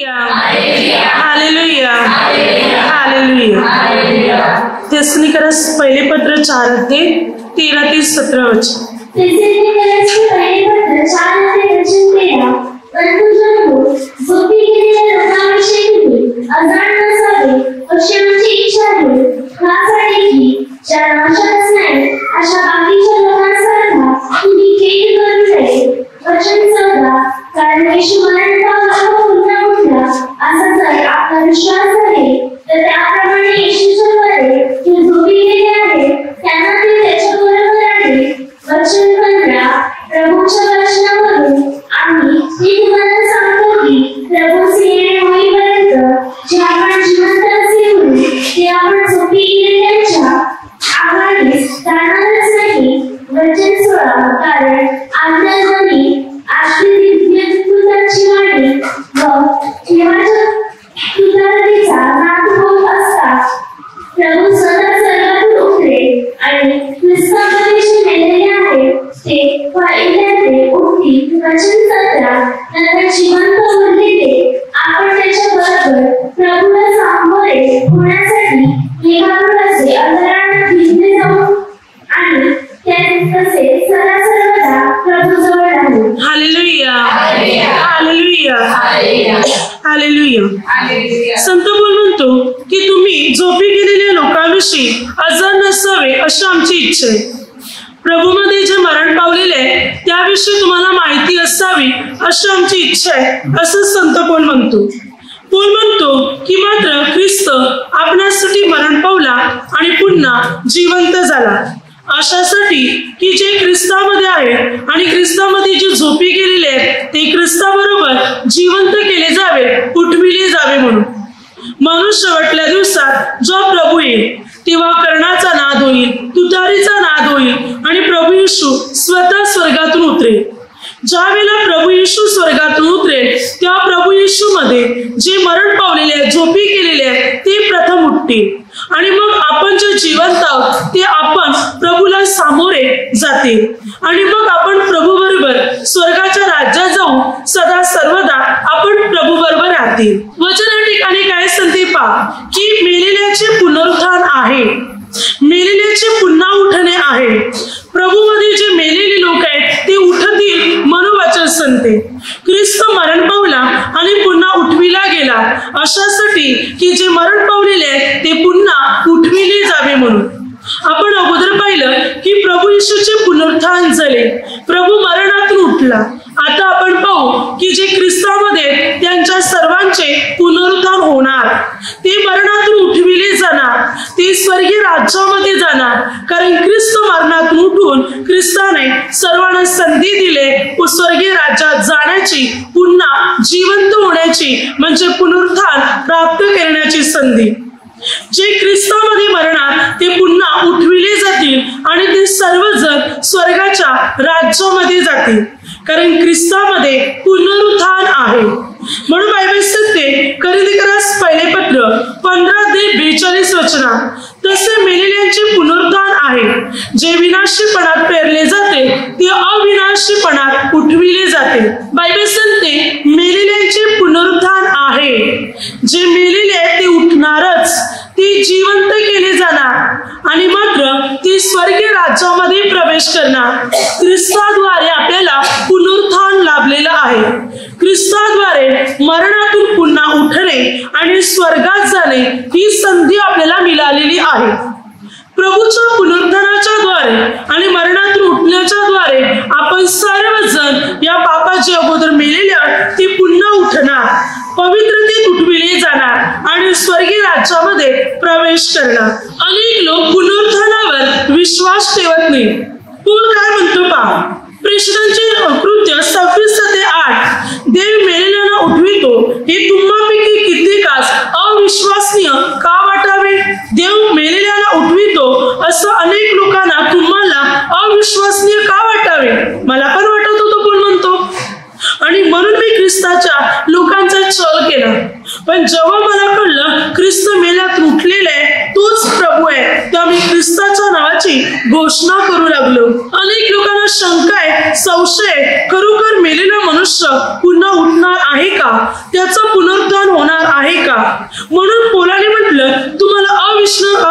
Hallelujah, hallelujah. तेसनीकरस पहिले पत्र 4:13-17 वचन. परंतु झोपी गेलेल्या लोकांविषयी अजाण नसावे अशी आमची इच्छा आहे. यासाठी की ज्या नाशातच नाही अशा बाकीच्या लोकांसारखा तुम्ही खेळ करू नये. वचन 14. कारण येशू मरण पावला व पुन्हा उठला असा जर आपला विश्वास आहे तर त्याप्रमाणे येशूच्या द्वारे जे झोपी गेले आहेत त्यांना ते त्याच्याबरोबर आणले. वचन 15. प्रभूच्या वचनावरून आम्ही हे तुम्हाला सांगतो की प्रभूचे येणे होईपर्यंत जे आपण जिवंत असे होईल ते आपण झोपी गेलेल्यांच्या आघाडीस जाणारच नाही. वचन 16. कारण आज्ञाध्वनी आश्रित दिव्यदूतांची वाणी व देवाच्या तुतारीचा नाद होत असता प्रभू स्वतः स्वर्गातून उतरे आणि ख्रिस्तामध्ये जे मेलेले आहेत ते पहिल्यांदा उठतील. वचन 17. नंतर जिवंत उरलेले आपण त्याच्या बरोबर प्रभूला सामोरे होण्यासाठी मेघारूढाचे अंतराळात घेतले जाऊ आणि तसे सर्वदा प्रभू जवळ राहू. Hallelujah, hallelujah, hallelujah. संत बोल म्हणतो की तुम्ही झोपी गेलेल्या लोकांविषयी अजाण नसावे अशी आमची इच्छा आहे. प्रभूमध्ये जे मरण पावलेले आहे त्याविषयी तुम्हाला माहिती असावी अशी आमची इच्छा आहे असं संत पौल म्हणतो. पौल म्हणतो की मात्र ख्रिस्त आपणासाठी मरण पावला आणि पुन्हा जिवंत झाला अशासाठी की जे ख्रिस्तामध्ये आहेत आणि ख्रिस्तामध्ये जे झोपी गेलेले आहेत ते ख्रिस्ताबरोबर जिवंत केले जावे, उठविले जावे म्हणून. शेवटल्या दिवसात जो प्रभू येईल तेव्हा कर्णाचा नाद होईल, तुतारीचा नाद होईल आणि प्रभू येशू स्वतः स्वर्गातून उतरेल. ज्या वेळेला प्रभू येशू स्वर्गातून उतरेल तेव्हा प्रभू येशू मध्ये जे मरण पावलेले आहेत, झोपी गेलेले आहेत ते प्रथम उठतील आणि मग आपण जे जिवंत आहोत ते आपण प्रभूला सामोरे जातील आणि मग आपण प्रभू बरोबर स्वर्गाच्या राज्यात जाऊन सदा सर्वदा आपण प्रभू बरोबर राहतील. वचन या ठिकाणी काय सांगते पहा की मेलेल्याचे पुनरुत्थान आहे, मेलेल्याचे पुन्हा उठणे आहे. प्रभूमध्ये जे मेलेले लोक आहेत ते उठतील म्हणून वचन सांगते. ख्रिस्त मरण पावला आणि पुन्हा उठविला गेला अशासाठी की जे मरण पावलेले आहेत ते पुन्हा उठविले जावे म्हणून. आपण अगोदर पाहिलं की प्रभू येशूचे पुनरुत्थान झाले, प्रभू मरणातून उठला. आता आपण पाहू की जे ख्रिस्तामध्ये त्यांच्या सर्वांचे पुनरुत्थान होणार, ते मरणातून उठविले जाणार, ते स्वर्गीय राज्यामध्ये जाणार. कारण ख्रिस्त मरणातून उठून ख्रिस्ताने सर्वांना संधी दिले स्वर्गीय राज्यात जाण्याची, पुन्हा जिवंत होण्याची म्हणजे पुनरुत्थान प्राप्त करण्याची संधी. जे ख्रिस्तामध्ये मरणार ते पुन्हा उठविले जातील आणि ते सर्वजण स्वर्गाच्या राज्यामध्ये जातील. कारण ख्रिस्तामध्ये पुनरुत्थान आहे. म्हणून बायबल सांगते कोरिन्थीकरास पहिले पत्र 15-42 वचनात, तसे मेलेल्यांचे पुनरुत्थान आहे. जे विनाशीपणात पेरले जाते ते अविनाशीपणात उठविले जाते. बायबल सांगते मेलेल्यांचे पुनरुत्थान आहे. जे मेलेले आहेत ते उठणारच, ते जिवंत केले जाणार आणि मात्र ते स्वर्गीय राज्यामध्ये प्रवेश करणार. ख्रिस्ताद्वारे आपल्याला पुनरुत्थान लाभलेलं आहे. ख्रिस्ताद्वारे मरणातून पुन्हा उठणे आणि स्वर्गात जाणे ही संधी आपल्याला मिळालेली आहे. प्रभूच्या पुनरुत्थानाच्या द्वारे आणि मरणातून उठण्याच्या द्वारे आपण सर्वजण या पापाचे अगोदर मेलेल्या ते पुन्हा उठणार, पवित्रतेत उठविले जाणार आणि स्वर्गीय राज्यामध्ये प्रवेश करणार. अनेक लोक पुनरुत्थानावर विश्वास ठेवत नाही. पौल काय म्हणतो पहा, प्रेषितांचे कृत्य 26-8 देव मेलेल्यांना उठवितो हे तुम्हापैकी कित्येकास अविश्वसनीय का वाटावे? देव मेलेल्यांना उठवितो असं अनेक लोकांना तुम्हाला अविश्वसनीय का वाटावे? मला पण वाटत होतं कोण म्हणतो, आणि म्हणून मी ख्रिस्ताच्या लोकांचा छळ केला. पण जेव्हा मला कळलं ख्रिस्त मेल्यात उठलेला आहे तोच प्रभू आहे, तेव्हा मी ख्रिस्ताच्या नावाची विजयाची घोषणा करू लागलो. अनेक लोकांना शंका आहे, संशय आहे, खरोखर मेलेला मनुष्य पुन्हा उठणार आहे का? त्याचं पुनरुत्थान होणार आहे का? म्हणून पौलाने म्हटलं, तुम्हाला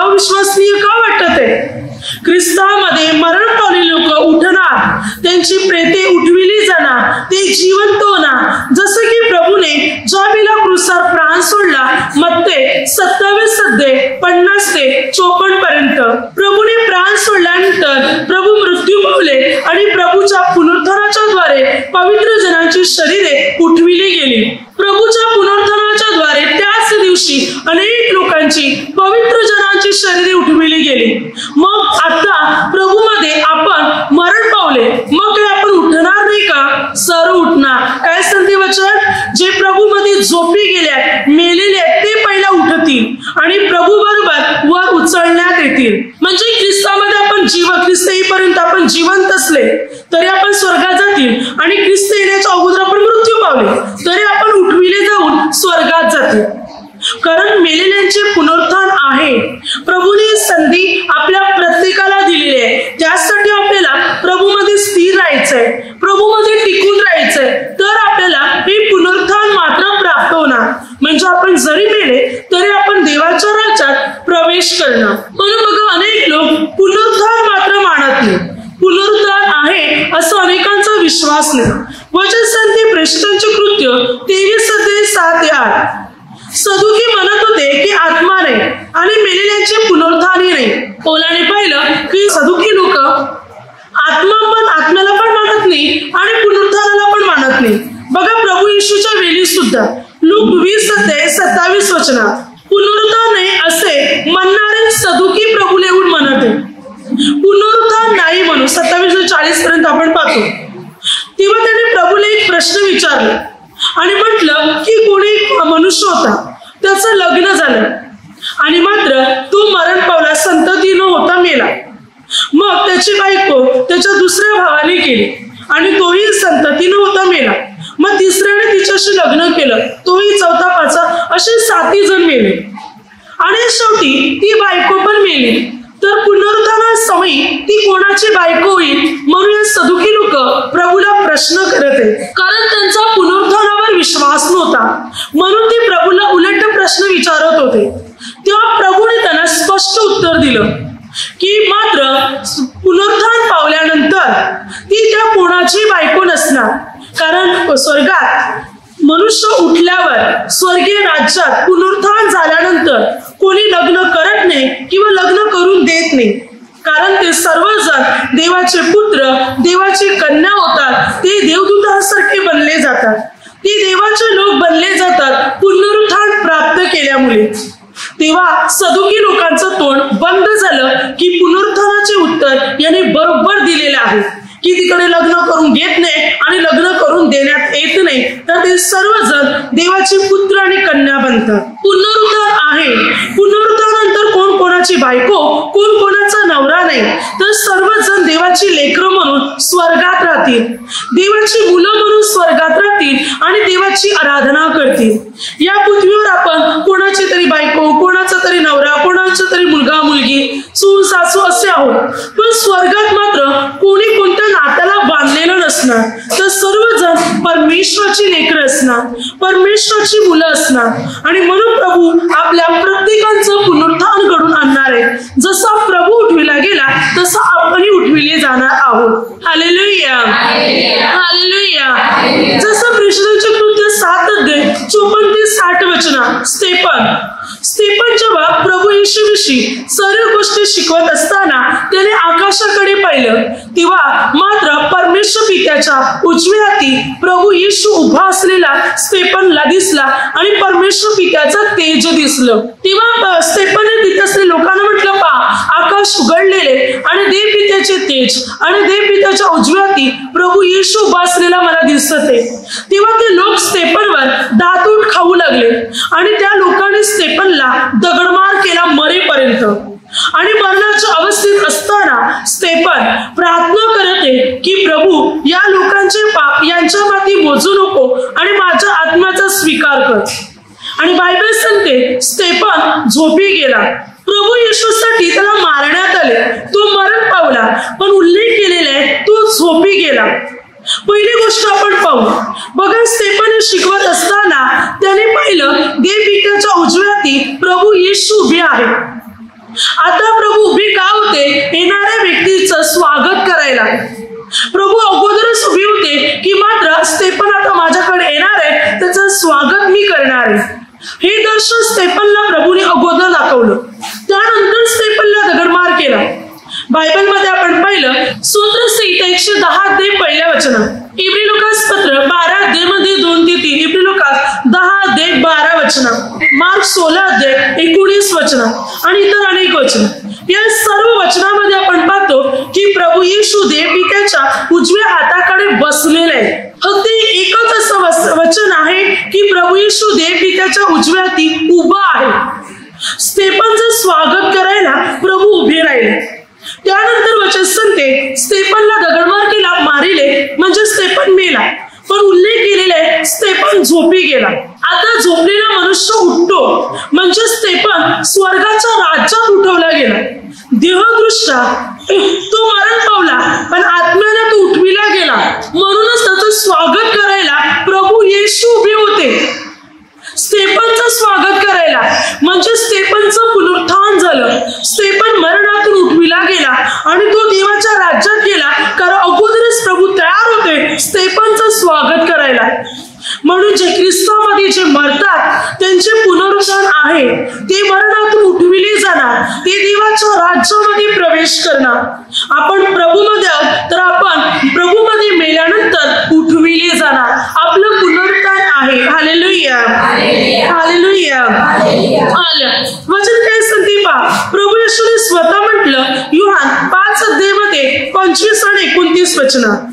अविश्वसनीय का वाटत आहे? ख्रिस्तामध्ये मरण पावलेली लोक उठणार, त्यांची प्रेते उठविली जाणार, ते जिवंत होणार. जसं की प्रभूने ज्या वेळेला क्रूसावर प्राण सोडला, मत्ते 27 अध्याय 50 ते 54 पर्यंत प्रभूने प्राण सोडल्यानंतर प्रभू मृत्यू पावले आणि प्रभूच्या पुनरुत्थानाच्या द्वारे पवित्र जनांची शरीरे उठविली गेली. प्रभूच्या पुनरुत्थानाच्या द्वारे त्याच दिवशी अनेक लोकांची पवित्र जनांची शरीरे उठविली गेली. मग आता प्रभूमध्ये आपण मरण पावले, मग काय आपण उठणार नाही का? सर्व उठणार. काय सांगते वचन? जे प्रभूमध्ये झोपी गेल्या, मेलेले ते पहिला उठतील आणि प्रभू बरोबर वर उचलण्यात येतील. म्हणजे ख्रिस्तामध्ये आपण ख्रिस्त येईपर्यंत आपण जिवंत असले तरी आपण स्वर्गात जातील, आणि ख्रिस्त येण्याच्या अगोदर आपण मृत्यू पावले तरी आपण उठविले जाऊन स्वर्गात जातील. कारण मेलेल्यांचे पुनरुत्थान आहे. प्रभूने संधी आपल्या प्रत्येकाला दिलेली आहे. त्यासाठी आपल्याला प्रभूमध्ये स्थिर राहायचंय, प्रभूमध्ये टिकून राहायचंय, तर आपल्याला हे पुनरुत्थान मात्र प्राप्त होणार. म्हणजे आपण जरी मेले तरी आपण देवाच्या राज्यात प्रवेश करणार. म्हणून बघा, अनेक लोक पुनरुत्थान मात्र मानत नाही. पुनरुत्थान आहे असं अनेकांचा विश्वास नाही. वचन सांगते प्रेषितांचे कृत्य 23 अध्याय 7 ते 8. सदुकी म्हणत होते की आत्मा नाही आणि मेलेल्यांचे पुनरुत्थानही नाही. पौलाने पाहिलं की सदुकी लोक आत्म्याला पण मानत नाही आणि पुनरुत्थानाला पण मानत नाही. बघा, प्रभू येशूच्या वेळी सुद्धा लूक 20 अध्याय 27 वचनात पुनरुत्थान नाही असे म्हणणारे सदुकी प्रभूला येऊन म्हणत आहे. पुनरुत्थान नाही म्हणून 27 ते 40 पर्यंत आपण पाहतो. तेव्हा त्याने प्रभूला एक प्रश्न विचारला आणि म्हटलं की कोणी मनुष्य होता, त्याचं लग्न झालं आणि मात्र तो मरण पावला, संतती न होता मेला. मग त्याची बायको त्याच्या दुसऱ्या भावाने केली आणि तोही संतती न होता मेला. मग तिसऱ्याने तिच्याशी लग्न केलं, तोही चौथा पाचा, असे 7 जण मेले आणि शेवटी ती बायको पण मेली. तर पुनरुत्थानासमयी ती कोणाची बायको होईल म्हणून सदुकी लोक प्रभूला प्रश्न करत आहेत. कारण त्यांचा पुनरुत्थानावर विश्वास नव्हता, म्हणून ते प्रभूला उलट प्रश्न विचारत होते. तेव्हा प्रभूने त्यांना स्पष्ट उत्तर दिलं की मात्र पुनरुत्थान पावल्यानंतर ती त्या कोणाची बायको नसणार. कारण स्वर्गात मनुष्य उठल्यावर स्वर्गीय राज्यात पुनरुत्थान झाल्यानंतर कोणी लग्न करत नाही किंवा लग्न करून देत नाही. कारण ते सर्वजण देवाचे पुत्र, देवाची कन्या होतात. ते देवदूतांसारखे बनले जातात, ते देवाचे लोक बनले जातात पुनरुत्थान प्राप्त केल्यामुळे. तेव्हा सदुकी लोकांचं तोंड बंद झालं की पुनरुत्थानाचे उत्तर याने बरोबर दिलेले आहे की तिकडे लग्न करून घेत नाही आणि लग्न करून देण्यात येत नाही, तर ते सर्वजण देवाचे पुत्र आणि कन्या बनतात. पुनरुत्थान आहे. पुनरुत्थानानंतर कोण कोणाची बायको, कोण कोणाचा नवरा नाही, तर सर्वजण देवाची लेकरं म्हणून स्वर्गात राहतील, देवाची मुलं म्हणून स्वर्गात राहतील आणि देवाची आराधना करतील. या पृथ्वीवर आपण कोणाची तरी बायको, कोणाचा तरी नवरा, कोणाचा तरी मुलगा मुलगी, सून सासू असे आहोत. पण स्वर्गात मात्र कोणी कोणत्या नात्याला बांधलेलं नसणार, तर सर्वजण परमेश्वराची लेकरं असणार, परमेश्वराची मुलं असणार. आणि म्हणून प्रभू आपल्या प्रत्येकाचं पुनरुत्थान घडून आणणार आहे. जसा प्रभू उठविला गेला तसा आपणही उठविले जाणार आहोत. Hallelujah, hallelujah. जसं प्रेषितांचे कृत्य 7 अध्याय 54 ते 60 वचना स्तेफन जेव्हा प्रभू येशूविषयी सर्व गोष्टी शिकवत असताना त्याने आकाशाकडे पाहिलं, तेव्हा मात्र परमेश्वर पित्याच्या उजव्या हाती प्रभू येशू उभा असलेला स्तेफनला दिसला आणि परमेश्वर पित्याचं तेज दिसलं. तेव्हा स्तेफनने तिथे असलेल्या लोकांना म्हटलं, पहा, आकाश उघडलेले आणि देव पित्याचे तेज आणि देव पित्याच्या उजव्या हाती प्रभू येशू उभा असलेला मला दिसत आहे. तेव्हा ते लोक स्तेफनवर दातून खाऊ लागले आणि त्या लोकांनी स्तेफनला दगडमार केला मरेपर्यंत. आणि मरणाच्या अवस्थेत असताना स्तेफन प्रार्थना करते की प्रभू, या लोकांचे पाप यांच्या माथी मोजू नको आणि माझ्या आत्म्याचा स्वीकार कर. आणि बायबल सांगते स्तेफन झोपी गेला. प्रभू येशूसाठी त्याला मारण्यात आले, तो मरण पावला, पण उल्लेख केलेला आहे तो झोपी गेला. पहिली गोष्ट आपण पाहू. बघा, स्तेफन शिकवत असताना त्याने पाहिलं देवपित्याच्या उजव्या हाती प्रभू येशू उभे आहे. आता प्रभू उभे का होते? येणाऱ्या व्यक्तीचं स्वागत करायला. प्रभू अगोदरच उभे होते की मात्र स्तेफन आता माझ्याकडे येणार आहे, त्याचं स्वागत मी करणार आहे. हे दर्शन स्तेफनला प्रभूने अगोदर दाखवलं. त्यानंतर स्तेफनला दगडमार केला. बायबलमध्ये आपण पाहिलं सूत्रसंहिता 110 पहिल्या वचनात, इब्री लोकास पत्र 12 मध्ये 2 ते 3, इब्री लोकास 10 12 वचनात, मार्क 16 19 वचनात आणि इतर अनेक वचन. या सर्व वचनामध्ये आपण पाहतो की प्रभू येशू देवपित्याच्या उजव्या हाताकडे बसलेले आहे. फक्त एकच असं वचन आहे की प्रभू येशू देवपित्याच्या उजव्या हाती उभा आहे. स्तेफनचं स्वागत करायला प्रभू उभे राहिले. त्यानंतर वचन सांगते स्तेफनला दगडमार केला, मारिले, म्हणजे स्तेफन मेला, पण उल्लेख केलेला आहे स्तेफन झोपी गेला. आता झोपलेला मनुष्य उठतो, म्हणजे स्तेफन स्वर्गाच्या राज्यात उठवला गेला. देहदृष्ट्या तो मरण पावला, पण आत्म्याने तो उठविला गेला. म्हणूनच त्याचं स्वागत करायला प्रभू येशू उभे होते. स्तेफनचं स्वागत करायला, म्हणजे स्तेफनचं पुनरुत्थान झालं. स्तेफन मरणातून उठविला गेला आणि तो देवाच्या राज्यात गेला, कारण अगोदरच प्रभू तयार होते स्तेफनचं स्वागत करायला. म्हणून जे ख्रिस्तामध्ये जे मरतात त्यांचे पुनरुत्थान आहे, ते मरणातून उठविले जाणार, ते देवाच्या राज्यामध्ये प्रवेश करणार. आपण प्रभूमध्ये आहोत तर आपण प्रभूमध्ये मेल्यानंतर उठविले जाणार. आपलं पुनरुत्थान आहे. Hallelujah, hallelujah. वचन काय सांगते पहा. प्रभू येशूने स्वतः म्हटलं योहान 5 मध्ये 25 आणि 29 वचनात,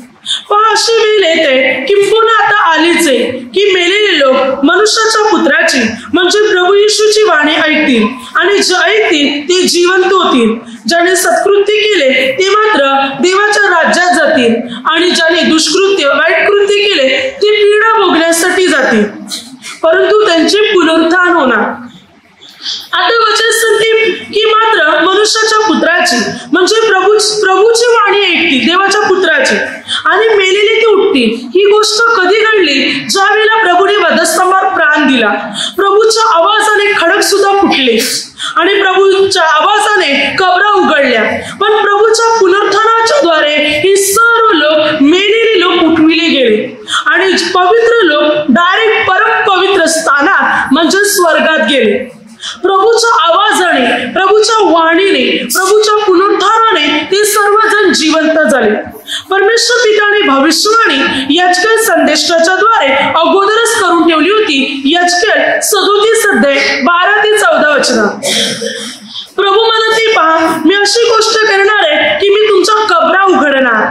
पहा अशी वेळ येते की पुन्हा आता आलीच आहे की मेलेले लोक मनुष्याच्या पुत्राची म्हणजे प्रभू येशूची वाणी ऐकतील आणि जे ऐकतील ते जिवंत होतील. ज्याने सत्कृत्य केले ते मात्र देवाच्या राज्यात जातील आणि ज्याने दुष्कृत्य वाईट कृत्य केले ते पीडा भोगण्यासाठी जातील, परंतु त्यांचे पुनरुत्थान होणार. आता वचन सांगते की मात्र मनुष्याच्या पुत्राची म्हणजे प्रभूची वाणी ऐकतील, देवाच्या पुत्राची, आणि मेलेले ते उठतील. ही गोष्ट कधी घडली? ज्या वेळेला प्रभूने वधस्तंभावर प्राण दिला. प्रभूच्या आवाजाने खडक सुद्धा फुटले आणि प्रभूच्या आवाजाने कबरा उघडल्या. पण प्रभूच्या पुनरुत्थानाच्या द्वारे हे सर्व लोक, मेलेले लोक उठविले गेले आणि पवित्र लोक डायरेक्ट परम पवित्र स्थानात म्हणजे स्वर्गात गेले. प्रभूच्या आवाजाने, प्रभूच्या वाणीने, प्रभूच्या पुनरुत्थानाने ते सर्वजण जिवंत झाले. परमेश्वर पित्याने भविष्यवाणी याजकेल संदेशाच्या द्वारे अगोदरच करून ठेवली होती. याजकेल 37 12 ते 14 वचनात प्रभू म्हणते, पहा मी अशी गोष्ट करणार आहे की मी तुमच्या कबरा उघडणार,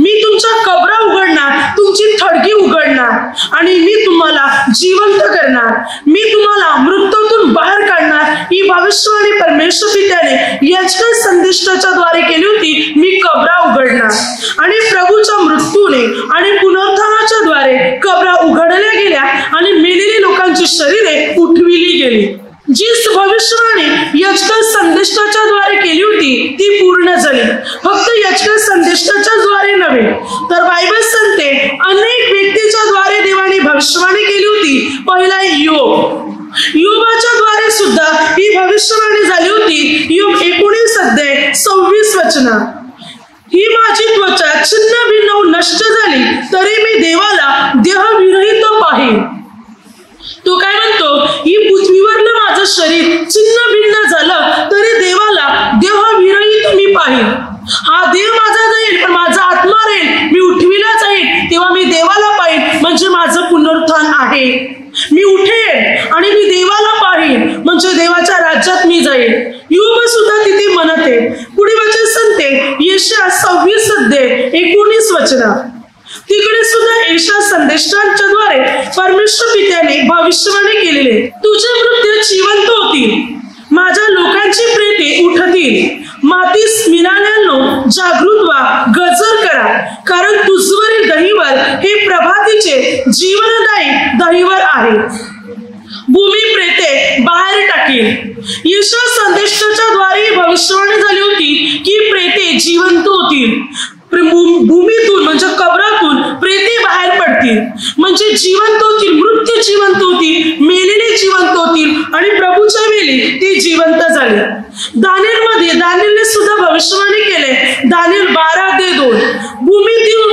मी तुमच्या कबरा उघडणार, तुमची थडगी उघडणार आणि मी तुम्हाला जिवंत करणार, मी तुम्हाला मृत्यूतून बाहेर काढणार. ही भविष्यवाणी परमेश्वर पित्याने याजकेल संदेशाच्या द्वारे केली होती. मी कबरा उघडणार आणि प्रभूच्या मृत्यूने आणि पुनरुत्थानाच्या द्वारे कबरा उघडल्या गेल्या आणि मेलेली लोकांची शरीरे उठविली गेली. जी भविष्यवाणी याजकेल संदेशाच्या द्वारे केली होती ती पूर्ण झाली. फक्त याजकेल संदेशाच्या द्वारे नव्हे तर बायबल सांगते अनेक व्यक्तीच्या द्वारे देवाने भविष्यवाणी केली होती. पहिला योबाच्या द्वारे सुद्धा ही भविष्यवाणी झाली होती. योग 19:26 वचनात, ही माझी त्वचा छिन्न भिन्न नष्ट झाली तरी मी देवाला देहविरहित पाहीन. तो काय म्हणतो, ही पृथ्वीवरलं माझं शरीर छिन्न भिन्न झालं तरी देवाला देहविरहित मी पाहीन. हा देह माझा जाईल पण माझा आत्मा राहील, मी उठविला जाईल तेव्हा मी देवाला पाहीन, म्हणजे माझं पुनरुत्थान आहे. मी उठेन आणि मी देवाला पाहीन म्हणजे देवाच्या राज्यात मी जाईल. योब सुद्धा तिथे म्हणत आहे. पुढे वचन सांगते यशाया 26:19 वचनात, तिकडे सुद्धा येशया संदेशांच्या द्वारे परमेश्वर पित्याने भविष्यवाणी केलेले, तुझे मृत्यू जिवंत होतील, माझ्या लोकांची प्रेते उठतील. मातीस मिळाल्यानो जागृत व्हा, गजर करा, कारण तुझवरील दहीवर हे प्रभातीचे जीवनदायी दहीवर आहे. भूमी प्रेते बाहेर टाकेल. येशू संदेशाच्या द्वारे भविष्यवाणी झाली होती की प्रेते जिवंत होतील. भूमीतून म्हणजे कबरातून प्रेते बाहेर पडतील, म्हणजे जिवंत होतील, मृत्यू जिवंत होतील, मेलेले जिवंत होतील आणि प्रभूच्या वेळी ते जिवंत झाले. दानिएलने सुद्धा भविष्यवाणी केले. दानिएल 12:2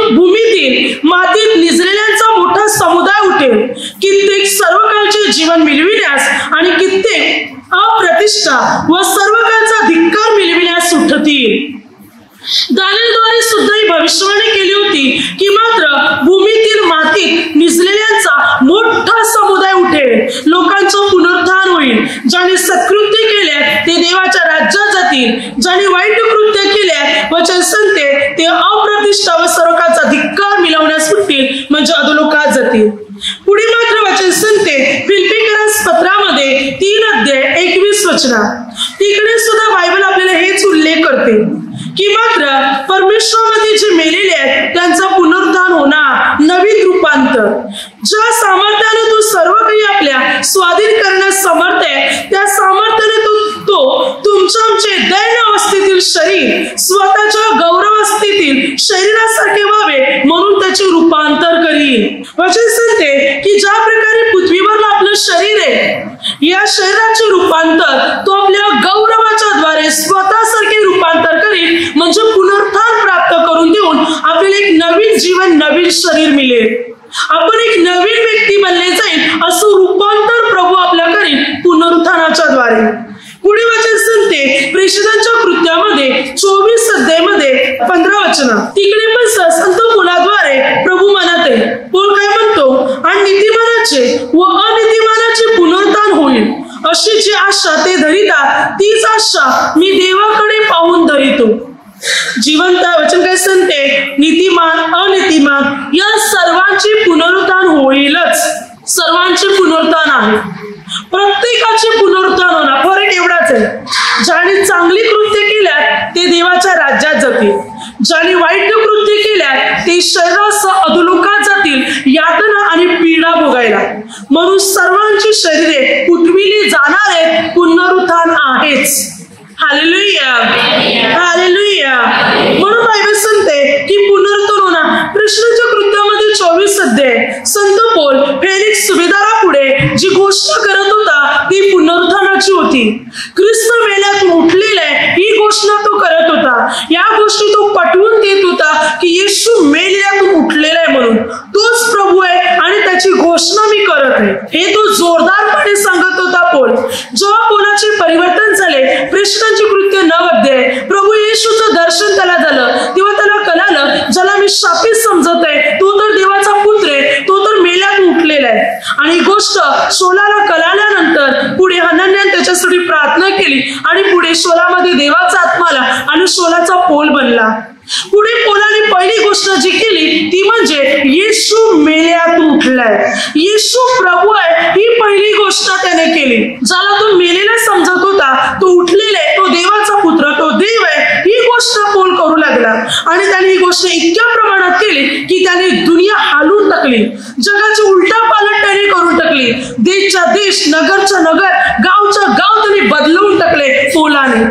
भूमीतील मातीत निजलेल्यांचा मोठा समुदाय उठेल. कित्येक सर्वकाळचे जीवन मिळविण्यास आणि कित्येक अप्रतिष्ठा व सर्वकाळचा धिक्कार मिळविण्यास उठतील. दानिएलद्वारे सुद्धा ही भविष्यवाणी केली होती की मात्र भूमीतील मातीत निजलेल्यांचा मोठा समुदाय उठेल. लोकांचं पुनरुत्थान होईल. ज्याने सत्कृत्य केले ते देवाच्या राज्यात जातील. ज्याने वाईट कृत्य केले वचन सांगते ते अप्रतिष्ठा व सर्वकाळचा धिक्कार मिळवण्यास उठतील, म्हणजे अधोलोकात जातील. पुढे मात्र वचन सांगते फिलिप्पीकरास पत्रामध्ये 3:21 तिकडे सुद्धा बायबल आपल्याला हेच उल्लेख करते की मात्र परमेश्वरामध्ये जे मेलेले आहेत त्यांचा पुनरुत्थान होणार, नवीन रूपांतर. ज्या सामर्थ्याने तो सर्व काही आपल्या स्वाधीन करण्यास समर्थ आहे त्या सामर्थ्याने तो तुमच्या आमचे दैन्य अवस्थेतील शरीर स्वतःच्या गौरव अवस्थेतील शरीरासारखे व्हावे म्हणून त्याचे रूपांतर करील. वचन सांगते की ज्या प्रकारे पृथ्वीवर आपलं शरीर आहे या शरीराचे रूपांतर तो आपल्या गौरवाच्या द्वारे स्वतःसारखे रूपांतर करील, म्हणजे पुनरुत्थान प्राप्त करून देऊन आपल्याला एक नवीन जीवन, नवीन शरीर मिळेल. आपण एक नवीन व्यक्ती बनले जाईल असं रूपांतर प्रभू आपल्या करील पुनरुत्थानाच्या द्वारे. पुढे वचन सांगते प्रेषितांच्या कृत्यामध्ये 24 अध्यायामध्ये 15 तिकडे पण संत पौलाद्वारे प्रभू म्हणत आहे. पौल काय म्हणतो, आणि नीतिमानाचे व अनितिमानाचे पुनरुत्थान होईल अशी जी आशा ते धरितात तीच आशा मी देवाकडे पाहून धरितो. जिवंत वचन काय सांगते, नीतिमान अनितिमान या सर्वांचे पुनरुत्थान होईलच. सर्वांचे पुनरुत्थान आहे, प्रत्येकाचे पुनरुत्थान होणार. फरक एवढाच आहे, ज्याने चांगली कृत्य केल्यात ते देवाच्या राज्यात जातील, ज्याने वाईट कृत्य केल्यात ते शरीरासह अधोलोकात जातील, यातना आणि पीडा भोगायला. म्हणून सर्वांची शरीरे उठविली जाणार आहेत, पुनरुत्थान आहेच. Hallelujah, hallelujah. म्हणून बायबल सांगते की पुनरुत्थान होणार. कृष्णाच्या कृत्यामध्ये 24 अध्याय संत पौल फेलिक्स सुभेदारापुढे जी घोषणा करत होता ती पुनरुत्थानाची होती. ख्रिस्त मेल्यातून उठलेला आहे ही घोषणा तो करत होता. या गोष्टी तो पटवून देत होता की येशू मेल्यातून उठलेला आहे म्हणून तोच प्रभू आहे आणि त्याची घोषणा मी करत आहे हे तो जोरदारपणे सांगत होता पौल. जेव्हा पौलाचे परिवर्तन झाले, प्रेषितांची कृत्य 9 अध्याय प्रभू येशूचं दर्शन त्याला झालं तेव्हा त्याला कळालं ज्याला मी शापित समजत आहे तो तर देवाचा पुत्र आहे, तो तर मेल्यातून उठलेला आहे. आणि ही गोष्ट शोलाला कळाल्यानंतर पुढे हनन्याने त्याच्यासाठी प्रार्थना केली आणि पुढे शोलामध्ये देवाचा आत्मा आला आणि शोलाचा पौल बनला. पुढे पौलाने पहिली गोष्ट जी केली ती म्हणजे येशू मेल्यातून उठलाय, येशू प्रभू आहे ही पहिली गोष्ट त्याने केली. ज्याला तो मेलेला समजत होता तो उठलेला आहे, तो देवाचा पुत्र, तो देव आहे ही गोष्ट पौल करू लागला. आणि त्याने ही गोष्ट इतक्या प्रमाणात केली की त्याने दुनिया हालून टाकली, जगाची उलटा पालट त्याने करून टाकली. देशच्या देश, नगरच्या नगर, गावच्या गाव त्याने बदलवून टाकले पौलाने.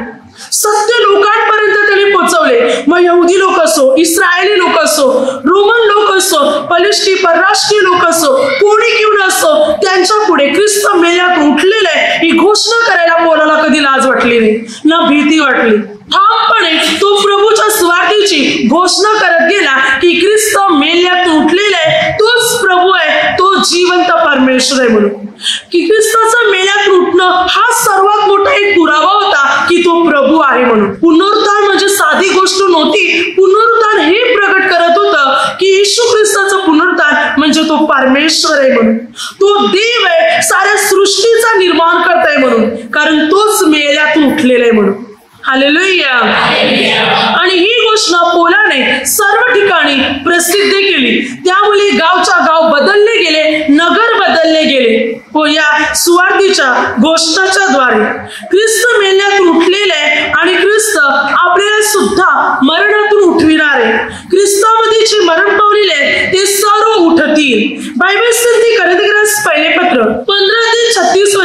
सत्य लोकांपर्यंत त्याने पोहोचवले. मग यहुदी लोक असो, इस्रायली लोक असो, रोमन लोक असो, पलिष्ठी परराष्ट्रीय लोक असो, कोणी घेऊन असो, त्यांच्या पुढे ख्रिस्त मेल्यातून उठलेला आहे ही घोषणा करायला पौलाला कधी लाज वाटली नाही, ना भीती वाटली. ठामपणे तो प्रभूच्या स्वार्थीची घोषणा करत गेला की ख्रिस्त मेल्यातून उठलेला आहे, तोच प्रभू आहे, तो जिवंत परमेश्वर आहे म्हणून. की ख्रिस्ताचा मेल्यातून उठणं हा सर्वात मोठा एक पुरावा होता की तो प्रभू आहे म्हणून. पुनरुत्थान म्हणजे साधी गोष्ट नव्हती. पुनरुत्थान हे प्रगट करत होतं की येशू ख्रिस्ताचं पुनरुत्थान म्हणजे तो परमेश्वर आहे म्हणून, तो देव आहे, साऱ्या सृष्टीचा निर्माण करताय म्हणून, कारण तोच मेल्यातून उठलेला आहे म्हणून. हालेलुया. आणि ही घोषणा पौलाने सर्व ठिकाणी प्रसिद्ध केली. त्यामुळे गावच्या गाव बदलले गेले, नगर बदलले गेले. हो, या सुवार्तीच्या घोषणाच्या द्वारे ख्रिस्त मेल्यातून उठलेले आहे आणि ख्रिस्त आपल्याला सुद्धा मरणातून उठविणार आहे. ख्रिस्तामध्ये जे मरण पावलेले ते सर्व उठतील. बायबल सांगते कोरिन्थीकरास पहिले पत्र 15-36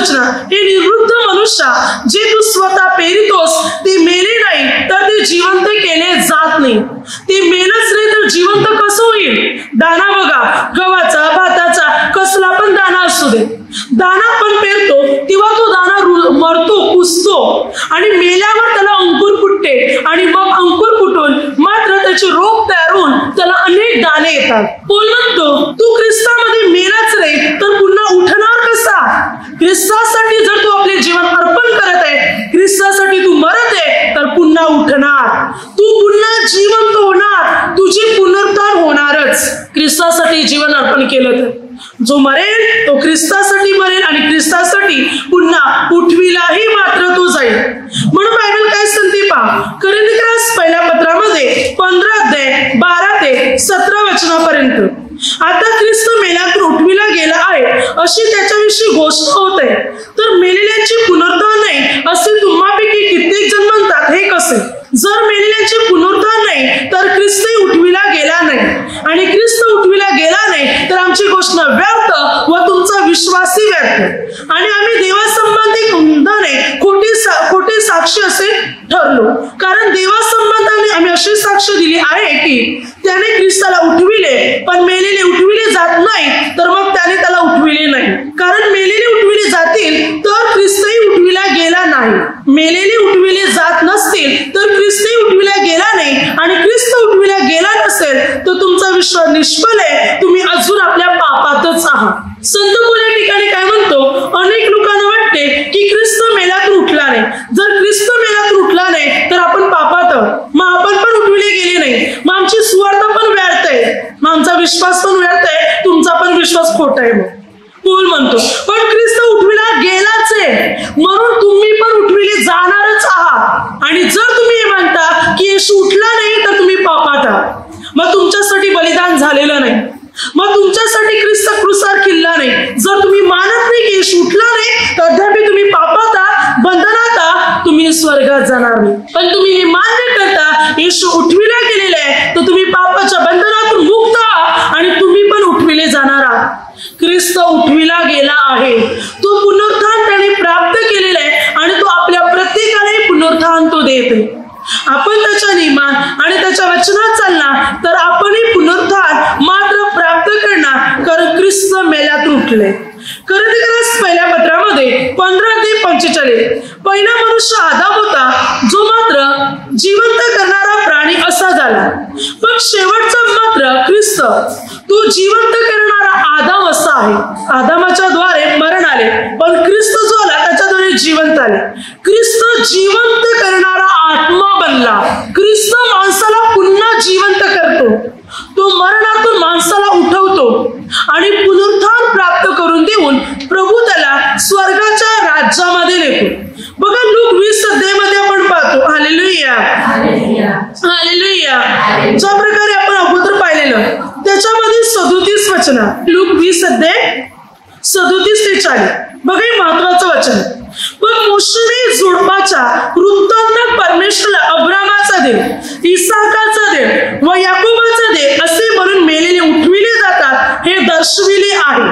हे निवृत्त मनुष्या, जे तू स्वतः पेरितोस ते मेले नाही तर ते जिवंत केले जात नाही. ते मेलच नाही तर जिवंत कसं होईल? दाना बघा, गव्हाचा, भाताचा, कसला पण दाना असू दे, दाना आपण पेरतो तेव्हा तो दाना मरतो, कुसतो आणि मेल्यावर त्याला अंकुर फुटते आणि मग अंकुर फुटून मात्र त्याचे रोप तयार होऊन त्याला अनेक दाणे येतात. पौल म्हणतो, तू ख्रिस्तामध्ये मेलाच नाही तर पुन्हा उठणार कसा? ख्रिस्तासाठी जर तू आपले जीवन अर्पण करत आहे, ख्रिस्तासाठी तू मरत आहे तर पुन्हा उठणार, तू पुन्हा जिवंत होणार, तुझी पुनरुत्थान होणारच. ख्रिस्तासाठी जीवन अर्पण केलं तर जो मरेल तो ख्रिस्तासाठी मरेल आणि ख्रिस्तासाठी पुन्हा उठविलाही मात्र तो जाईल. म्हणून बायबल काय सांगते पहा, कोरिंथीकरास पहिल्या पत्रामध्ये 15 अध्याय 12 ते 17 वचनापर्यंत. आता ख्रिस्त मेल्यातून उठविला गेला आहे अशी त्याच्याविषयी गोष्ट होते, तर मेलेल्यांची पुनरुत्थान नाही असे तुम्हापैकी कित्येक जण म्हणतात. हे कसे? जर मेलेल्यांची पुनरुत्थान नाही तर ख्रिस्तही उठविला गेला नाही, आणि ख्रिस्त उठविला गेला नाही तर आमची घोषणा व्यर्थ व तुमचा विश्वासही व्यर्थ, आणि आम्ही देवासंबंधी उंदाने खोटे साक्षी असे ठरलो. कारण देवासंबंधाने आम्ही अशी साक्ष दिली आहे की त्याने ख्रिस्ताला उठविले, पण मेलेले उठविले जात नाही तर मग त्याने त्याला उठविले नाही. कारण मेलेले उठविले जातील तर ख्रिस्तही उठविला गेला नाही. मेलेले उठविले जात नसतील तर ख्रिस्तही उठविला गेला नाही, आणि ख्रिस्त उठविला गेला नसेल तर तुमचा विश्वास निष्फळ आहे, तुम्ही अजून आपल्या पापातच आहात. संत पौल या ठिकाणी काय म्हणतो, अनेक लोकांना वाटते की ख्रिस्त मेल्यातून उठला नाही. जर ख्रिस्त मेल्यातून उठला नाही तर आपण पापात आहोत, मग आपण पण उठविले गेले नाही, मग आमची सुवार्ता पण व्यर्थ आहे, मग आमचा विश्वास पण व्यर्थ आहे, तुमचा पण विश्वास खोटा आहे. मग पौल म्हणतो, पण ख्रिस्त उठविला गेलाच आहे म्हणून तुम्ही पण उठविले जाणारच आहात. आणि जर तुम्ही हे म्हणता की येशू उठला नाही तर तुम्ही पापात आहात, मग तुमच्यासाठी बलिदान झालेलं नाही, मग तुमच्यासाठी ख्रिस्त क्रूसावर खिल्ला नाही. जर तुम्ही मानत नाही की येशू उठला नाही तर अद्याप तुम्ही पापात आहात, बंधनात आहात, तुम्ही स्वर्गात जाणार नाही. पण तुम्ही हे मान्य करता येशू उठविला गेलेला आहे तर तुम्ही पापाच्या बंधनातून मुक्त आहात आणि तुम्ही पण उठविले जाणार आहात. ख्रिस्त उठविला गेला आहे, तो पुनरुत्थान त्याने प्राप्त केलेला आहे आणि तो आपल्या प्रत्येकाला पुनरुत्थान तो देते. आपण त्याच्या नियमात आणि त्याच्या वचनात चालणार तर आपणही पुनरुत्थान मात्र प्राप्त करणार, कारण ख्रिस्त मेल्यातून उठले. कोरिंथीकरास पहिल्या पत्रामध्ये 15 ते 45 पहिला मनुष्य आदाम होता, जो मात्र जिवंत करणारा प्राणी असा झाला, पण शेवटचा मात्र ख्रिस्त, तो जिवंत करणारा आदाम असा आहे. आदामाच्या द्वारे मरण आले, पण ख्रिस्त जो आला त्याच्याद्वारे जिवंत आले. ख्रिस्त जिवंत करणारा आत्मा बनला. ख्रिस्त माणसाला पुन्हा जिवंत करतो, तो मरणातून माणसाला उठवतो आणि पुनरुत्थान प्राप्त करून देऊन प्रभू त्याला स्वर्गाच्या राज्यामध्ये नेतो. बघा लूक 20 अध्यायामध्ये आपण पाहतो. Hallelujah, hallelujah. ज्या प्रकारे आपण अगोदर पाहिलेलं त्याच्यामध्ये 37 वचन, लूक 20 अध्याय 37 ते 40. बघा हे महत्वाचं वचन. पण मोशेने जोडपाच्या वृत्तांत परमेश्वरला अब्रामाचा देव, इसाकाचा देव व याकोबाचा देव असे म्हणून मेलेले उठविले जातात हे दर्शविले आहे.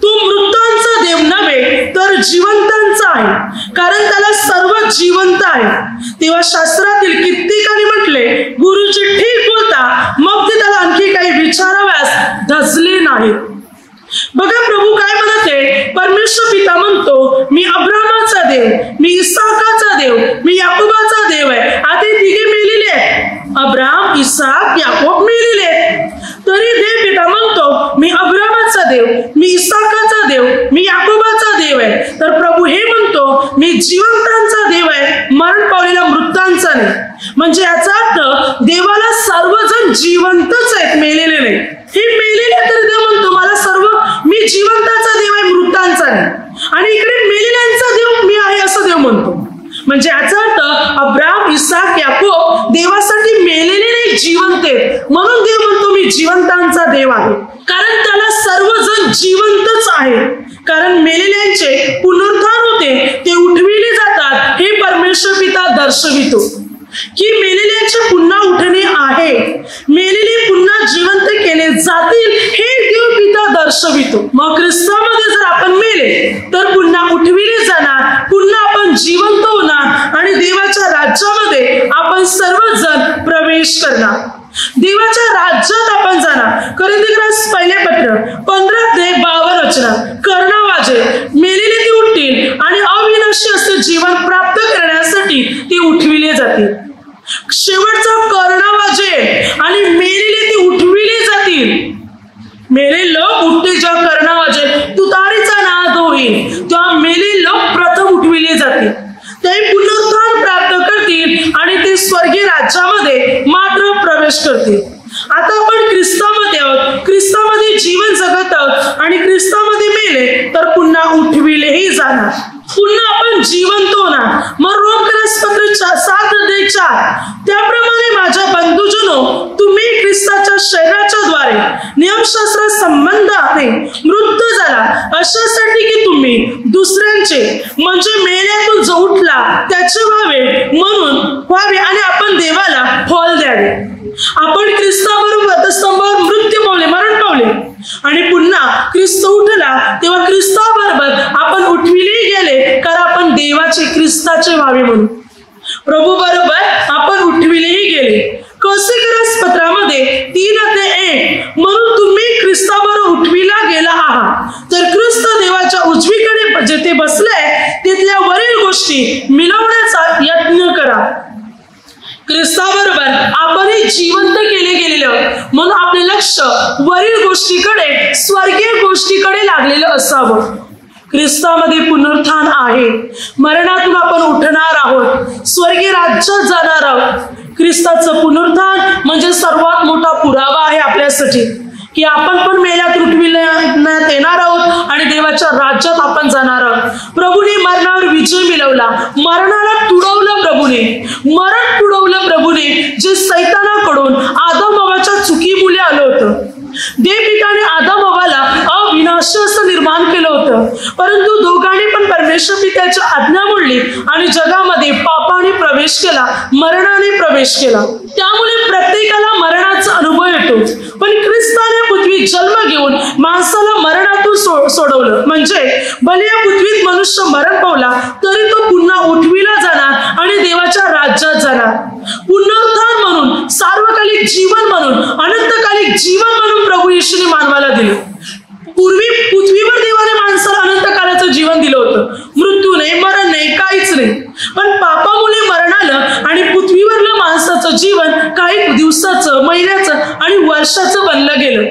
तो मृतांचा देव नव्हे तर जिवंतांचा आहे, कारण त्याला सर्व जिवंत आहे. तेव्हा शास्त्रातील कित्येकाने म्हटले, गुरुजी ठीक बोलता, मग ते त्याला आणखी काही विचाराव्यास धजले नाही. बघा प्रभू काय म्हणत आहे, परमेश्वर पिता म्हणतो, मी अब्रामाचा देव, मी इसाकाचा देव, मी याकोबाचा देव आहे. आता तिघे मेलेले आहेत, अब्राम, इसाक, याकोब मेलेले आहेत. तरी देव पिता म्हणतो, मी अब्रामाचा देव, मी इसाकाचा देव, मी याकोबाचा देव आहे. तर प्रभू हे म्हणतो, मी जिवंतांचा देव आहे, मरण पावलेला मृतांचा नाही. म्हणजे याचा अर्थ देवाला सर्वजण जिवंतच आहेत, मेलेले नाही. हे मेलेले तर देव म्हणतो मला सर्व, मी जिवंताचा देव आहे, मृतांचा नाही. आणि इकडे मेलेल्यांचा देव मी आहे असं देव म्हणतो. म्हणजे याचा अर्थ अब्राम, इसाक, याकोब देवासाठी मेलेले नाही, जिवंत आहेत. म्हणून देव म्हणतो मी जिवंतांचा देव आहे, कारण त्याला सर्वजण जिवंतच आहे. कारण मेलेल्यांचे पुनरुत्थान होते, ते उठविले जातात हे परमेश्वर पिता दर्शवितो की मेलेल्यांचे पुन्हा उठणे आहे, मेलेले पुन्हा जिवंत केले जातील हे देव पिता दर्शवितो. मग ख्रिस्तामध्ये जर आपण मेले तर पुन्हा उठविले जाणार, पुन्हा करणार, देवाच्या राज्यात आपण जाणार. कोरिन्थीकरास पहिले पत्र 15:52 कर्णवाजे मेलेले ते उठतील आणि अविनाशी असे जीवन प्राप्त करण्यासाठी ते उठविले जातील. शेवटचा कर्णवाजे आणि मेलेले ते उठविले जातील. मेले लोक उठते जेव्हा कर्णवाजे तुतारीचा नाद होईल तेव्हा मेले लोक प्रथम उठविले जातील. ते पुनरुत्थान प्राप्त करतील आणि ते स्वर्गीय राज्यामध्ये मात्र प्रवेश करतील. आता आपण ख्रिस्तामध्ये आहोत, ख्रिस्तामध्ये जीवन जगत आहोत आणि ख्रिस्तामध्ये मेले तर पुन्हा उठविलेही जाणार, पुन्हा आपण जिवंत होणार. मग रोमकरासपत्र 7:4 त्याप्रमाणे माझ्या बंधुजनो तुम्ही ख्रिस्ताच्या शरीराच्या द्वारे नियमशास्त्र संबंधाने मृत झाला अशासाठी की तुम्ही दुसऱ्यांचे म्हणजे मेल्यातून जो उठला त्याचे व्हावे आणि आपण देवाला फळ द्यावे. आपण ख्रिस्ताबरोबर वधस्तंभावर मृत्यू पावले, मरण पावले आणि पुन्हा ख्रिस्त उठला तेव्हा ख्रिस्ताबरोबर आपण उठविले गेले कारण आपण देवाचे ख्रिस्ताचे व्हावे म्हणून. प्रभू बरोबर आपण उठविलेही गेले. कोलोस्सीकरास पत्रामध्ये 3:1 म्हणून तुम्ही ख्रिस्ताबरोबर उठविला गेला आहात तर ख्रिस्त देवाच्या उजवीकडे जेथे बसले तिथल्या वरील गोष्टी मिळवण्याचा यत्न करा. ख्रिस्ताबरोबर आपणही जिवंत केले गेलेले म्हणून आपले लक्ष वरील गोष्टीकडे, स्वर्गीय गोष्टीकडे लागलेलं असावं. ख्रिस्तामध्ये पुनरुत्थान आहे, मरणातून आपण उठणार आहोत, स्वर्गीय राज्यात जाणार आहोत. ख्रिस्ताचं पुनरुत्थान म्हणजे सर्वात मोठा पुरावा आहे आपल्यासाठी की आपण पण मेल्यात उठविण्यात येणार आहोत आणि देवाच्या राज्यात आपण जाणार आहोत. प्रभूने मरणावर विजय मिळवला, मरणाला तुडवलं प्रभूने, मरण तुडवलं प्रभूने, जे सैतानाकडून आदम हव्वाच्या चुकीमुळे आलं होतं. देवपिताने आदम हव्वाला अविनाशी असं निर्माण केलं होतं, परंतु दोघांनी पण परमेश्वर पित्याची आज्ञा मोडली आणि जगामध्ये पापाने प्रवेश केला, मरणाने प्रवेश केला. त्यामुळे प्रत्येकाला मरणाचा अनुभव येतो. पण ख्रिस्ताने पृथ्वीत जन्म घेऊन माणसाला मरणातून सोडवलं, म्हणजे भले या पृथ्वीत मनुष्य मरण पावला तरी तो पुन्हा उठविला जाणार आणि देवाच्या राज्यात जाणार. पुनरुत्थान म्हणून, सार्वकालिक जीवन म्हणून, अनंतकालिक जीवन म्हणून प्रभू येशूने मानवाला दिले. पूर्वी पृथ्वीवर देवाने माणसाला अनंत काळाचं जीवन दिलं होतं, मृत्यू नाही, मरण नाही, काहीच नाही. पण पापामुळे मरण आलं आणि पृथ्वीवरलं माणसाचं जीवन काही दिवसाचं, महिन्याचं आणि वर्षाचं बनलं गेलं.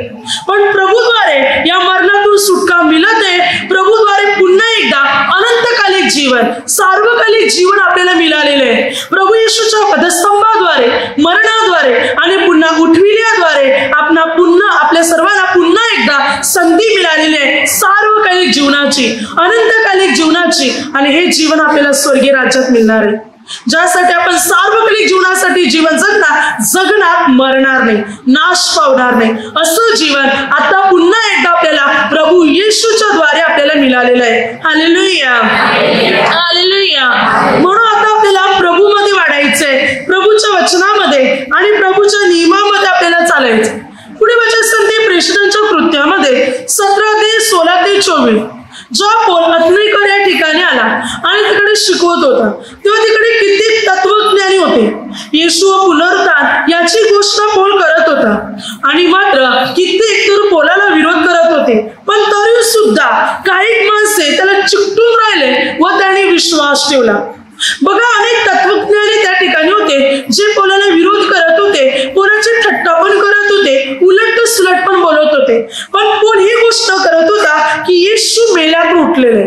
पण प्रभूद्वारे या मरणातून सुटका मिळत आहे. प्रभूद्वारे पुन्हा एकदा अनंतकालिक जीवन, सार्वकालिक जीवन आपल्याला मिळालेलं आहे. प्रभू येशूच्या वधस्तंभाद्वारे, मरणाद्वारे आणि पुन्हा उठविल्याद्वारे आपल्या सर्वांना पुन्हा एकदा संधी मिळालेली आहे सार्वकालिक जीवनाची, अनंतकालिक जीवनाची. आणि हे जीवन आपल्याला स्वर्गीय राज्यात मिळणार आहे, ज्यासाठी आपण सार्वकालिक जीवनासाठी जीवन जगणार, मरणार नाही, नाश पावणार नाही. असं जीवन आता पुन्हा एकदा आपल्याला प्रभू येशूच्या द्वारे आपल्याला मिळालेलं आहे. Hallelujah, hallelujah. म्हणून आता आपल्याला प्रभूमध्ये वाढायचंय, प्रभूच्या वचनामध्ये आणि प्रभूच्या नियमामध्ये आपल्याला चालायचं. पुढे वचन सांगते प्रेषितांच्या कृत्यामध्ये 17:16-24 जेव्हा पौल अथेनेकर या ठिकाणी आला आणि तिकडे शिकवत होता तेव्हा तिकडे कित्येक तत्वज्ञानी होते. येशू व पुनरुत्थान याची घोषणा पौल करत होता आणि मात्र कित्येक तर पौलाला विरोध करत होते. पण तरी सुद्धा काही माणसे त्याला चिकटून राहिले व त्यांनी विश्वास ठेवला. बघा, अनेक तत्वज्ञानी त्या ठिकाणी होते जे पौलाला विरोध करत होते, पौलाची थट्टा पण करत होते, उलट सुलट पण बोलत होते. पण पौल ही गोष्ट करत होता की येशू मेल्यातून उठलेले,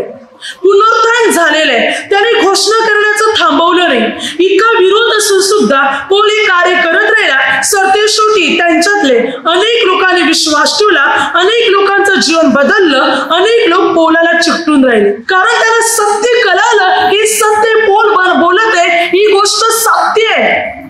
पुनरुत्थान झालेले. त्याने घोषणा करण्याचं थांबवलं नाही. इतका विरोध असून सुद्धा पौल हे कार्य करत राहिला. सरतेशेवटी त्यांच्यातले अनेक लोकांनी विश्वास ठेवला, अनेक लोकांचं जीवन बदललं, अनेक लोक पौलाला चिकटून राहिले. कारण त्यांना सत्य कळालं की सत्य पौल बोलत आहे, ही गोष्ट सत्य आहे.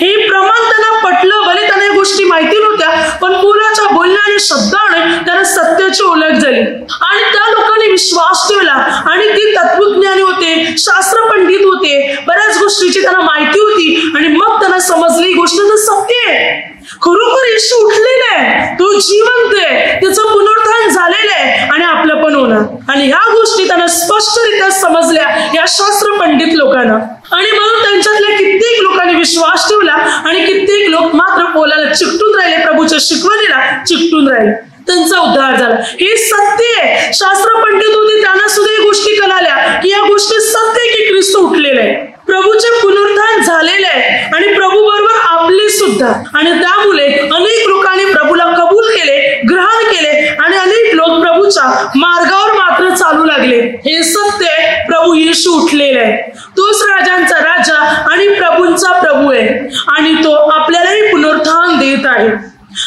हे प्रमाण त्यांना पटलं. भले त्यांना गोष्टी माहिती नव्हत्या, पण पौलाच्या बोलण्याने, शब्दाने त्यांना सत्याची ओळख झाली आणि त्या लोकांनी विश्वास ठेवला. आणि ते तत्वज्ञानी होते, शास्त्र पंडित होते, बऱ्याच गोष्टीची त्यांना माहिती होती आणि मग त्यांना समजली ही गोष्ट तर सत्य आहे. खरोखर येशू उठलेला आहे, तो जिवंत आहे, त्याचं पुनरुत्थान झालेलं आहे आणि आपलं पण होणार. आणि ह्या गोष्टी त्यांना स्पष्टरित्या समजल्या या शास्त्र पंडित लोकांना. आणि म्हणून त्यांच्यातल्या कित्येक लोकांनी विश्वास ठेवला आणि कित्येक लोक मात्र पोलाला चिकटून राहिले, प्रभूच्या शिकवणीला चिकटून राहिले, त्यांचा उद्धार झाला. हे सत्य आहे. शास्त्र पंडित होते, त्यांना सुद्धा या गोष्टी कळाल्या की या गोष्टी सत्य आहे की ख्रिस्त उठलेला आहे, प्रभूचे पुनरुत्थान झालेले आहे आणि प्रभू बरोबर आपले सुद्धा. आणि त्यामुळे अनेक लोकांनी प्रभूला कबूल केले, ग्रहण केले आणि अनेक लोक प्रभूच्या मार्गावर मात्र चालू लागले. हे सत्य आहे, प्रभू येशू उठलेला आहे. तोच राजांचा राजा आणि प्रभूंचा प्रभू आहे आणि तो आपल्यालाही पुनरुत्थान देत आहे.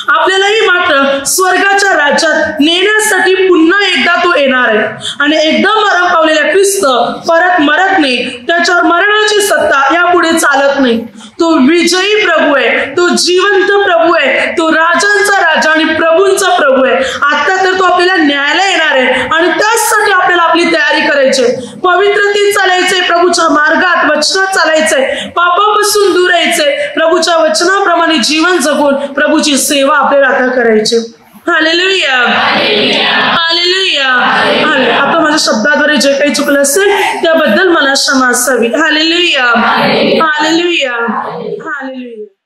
आपल्यालाही मात्र स्वर्गाच्या राज्यात नेण्यासाठी पुन्हा एकदा तो येणार आहे. आणि एकदा मरण पावलेला ख्रिस्त परत मरत नाही, त्याच्यावर मरणाची सत्ता यापुढे चालत नाही. तो विजयी प्रभू आहे, तो जिवंत प्रभू आहे, तो राजांचा राजा आणि प्रभूंचा प्रभू आहे. आता तर तो आपल्याला न्यायला येणार आहे आणि त्याचसाठी आपल्याला आपली तयारी करायची, पवित्रतेत चालायचंय, प्रभूच्या मार्गात वचनात चालायचंय, पापापासून दूर यायचंय, प्रभूच्या वचनाप्रमाणे जीवन जगून प्रभूची सेवा आपल्याला आता करायची. Hallelujah, hallelujah. आता माझ्या शब्दाद्वारे जे काही चुकलं असेल त्याबद्दल मला क्षमा असावी. Hallelujah, hallelujah, hallelujah.